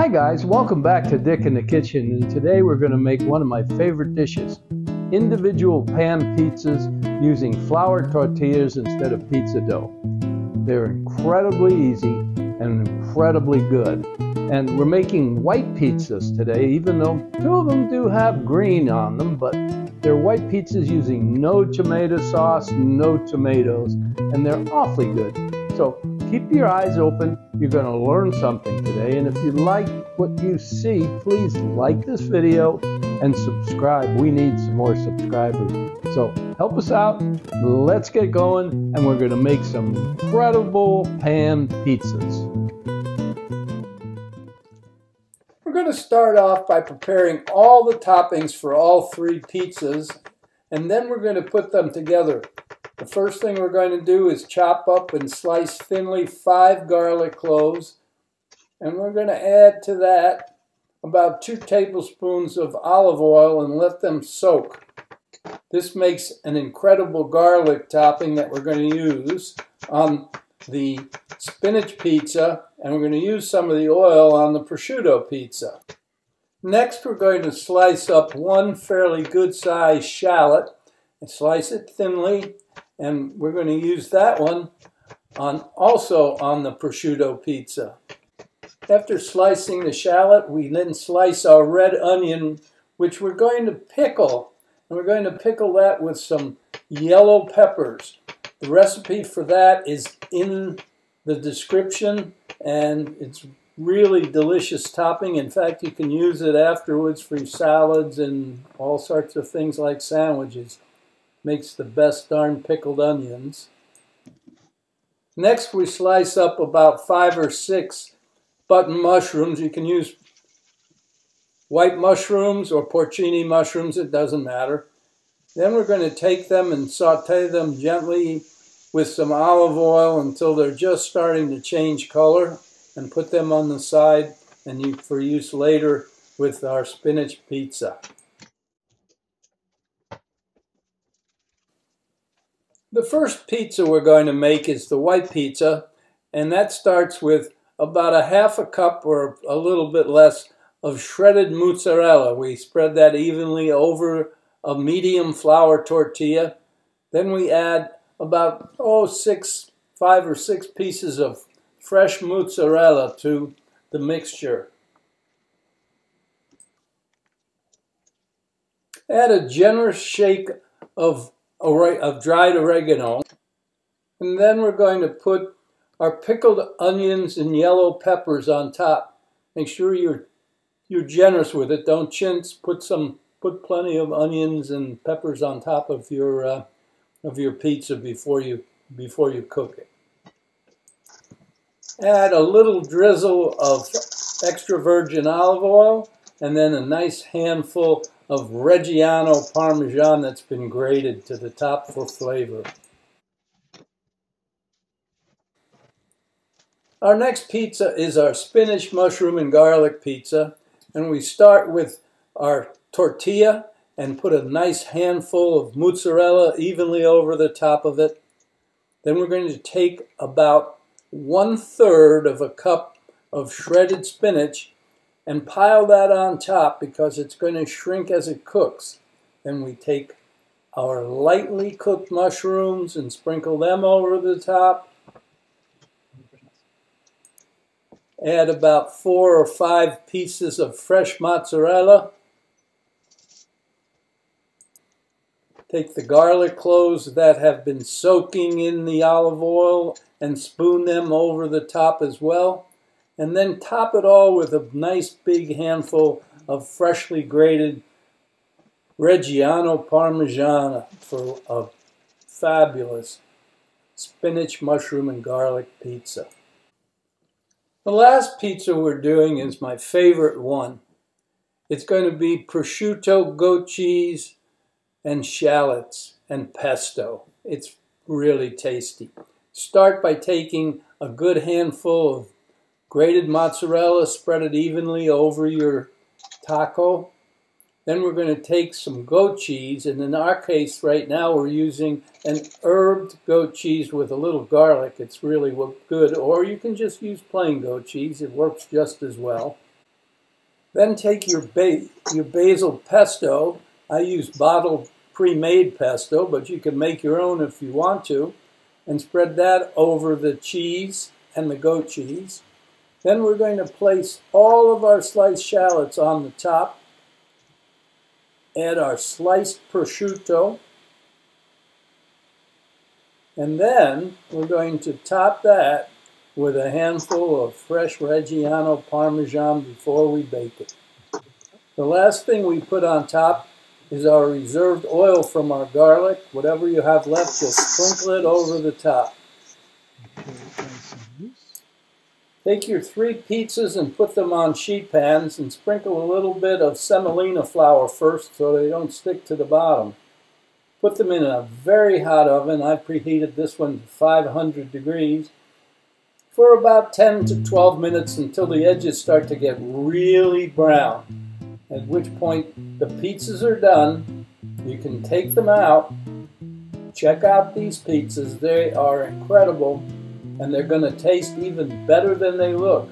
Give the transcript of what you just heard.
Hi guys, welcome back to Dick in the Kitchen, and today we're going to make one of my favorite dishes, individual pan pizzas using flour tortillas instead of pizza dough. They're incredibly easy and incredibly good. And we're making white pizzas today, even though two of them do have green on them, but they're white pizzas using no tomato sauce, no tomatoes, and they're awfully good. So keep your eyes open. You're going to learn something today. And if you like what you see, please like this video and subscribe. We need some more subscribers. So help us out. Let's get going. And we're going to make some incredible pan pizzas. We're going to start off by preparing all the toppings for all three pizzas. And then we're going to put them together. The first thing we're going to do is chop up and slice thinly 5 garlic cloves, and we're going to add to that about 2 tablespoons of olive oil and let them soak. This makes an incredible garlic topping that we're going to use on the spinach pizza, and we're going to use some of the oil on the prosciutto pizza. Next, we're going to slice up 1 fairly good-sized shallot and slice it thinly. And we're going to use that one also on the prosciutto pizza. After slicing the shallot, we then slice our red onion, which we're going to pickle. And we're going to pickle that with some yellow peppers. The recipe for that is in the description, and it's really delicious topping. In fact, you can use it afterwards for salads and all sorts of things like sandwiches. Makes the best darn pickled onions. Next, we slice up about 5 or 6 button mushrooms. You can use white mushrooms or porcini mushrooms, it doesn't matter. Then we're going to take them and saute them gently with some olive oil until they're just starting to change color, and put them on the side and for use later with our spinach pizza. The first pizza we're going to make is the white pizza, and that starts with about a half a cup or a little bit less of shredded mozzarella. We spread that evenly over a medium flour tortilla. Then we add about 5 or 6 pieces of fresh mozzarella to the mixture. Add a generous shake of dried oregano, and then we're going to put our pickled onions and yellow peppers on top. Make sure you're generous with it. Don't chintz. Put plenty of onions and peppers on top of your pizza before you cook it. Add a little drizzle of extra virgin olive oil, and then a nice handful of Reggiano Parmesan that's been grated to the top for flavor. Our next pizza is our spinach, mushroom, and garlic pizza. And we start with our tortilla and put a nice handful of mozzarella evenly over the top of it. Then we're going to take about 1/3 of a cup of shredded spinach and pile that on top because it's going to shrink as it cooks. Then we take our lightly cooked mushrooms and sprinkle them over the top. Add about 4 or 5 pieces of fresh mozzarella. Take the garlic cloves that have been soaking in the olive oil and spoon them over the top as well. And then top it all with a nice big handful of freshly grated Reggiano Parmesan for a fabulous spinach, mushroom, and garlic pizza. The last pizza we're doing is my favorite one. It's going to be prosciutto, goat cheese, and shallots and pesto. It's really tasty. Start by taking a good handful of grated mozzarella, spread it evenly over your taco. Then we're going to take some goat cheese, and in our case right now we're using an herbed goat cheese with a little garlic. It's really good, or you can just use plain goat cheese. It works just as well. Then take your basil pesto. I use bottled pre-made pesto, but you can make your own if you want to, and spread that over the cheese and the goat cheese. Then we're going to place all of our sliced shallots on the top, add our sliced prosciutto, and then we're going to top that with a handful of fresh Reggiano Parmesan before we bake it. The last thing we put on top is our reserved oil from our garlic. Whatever you have left, just sprinkle it over the top. Take your 3 pizzas and put them on sheet pans and sprinkle a little bit of semolina flour first so they don't stick to the bottom. Put them in a very hot oven. I preheated this one to 500 degrees for about 10 to 12 minutes until the edges start to get really brown. At which point the pizzas are done. You can take them out. Check out these pizzas. They are incredible, and they're going to taste even better than they look.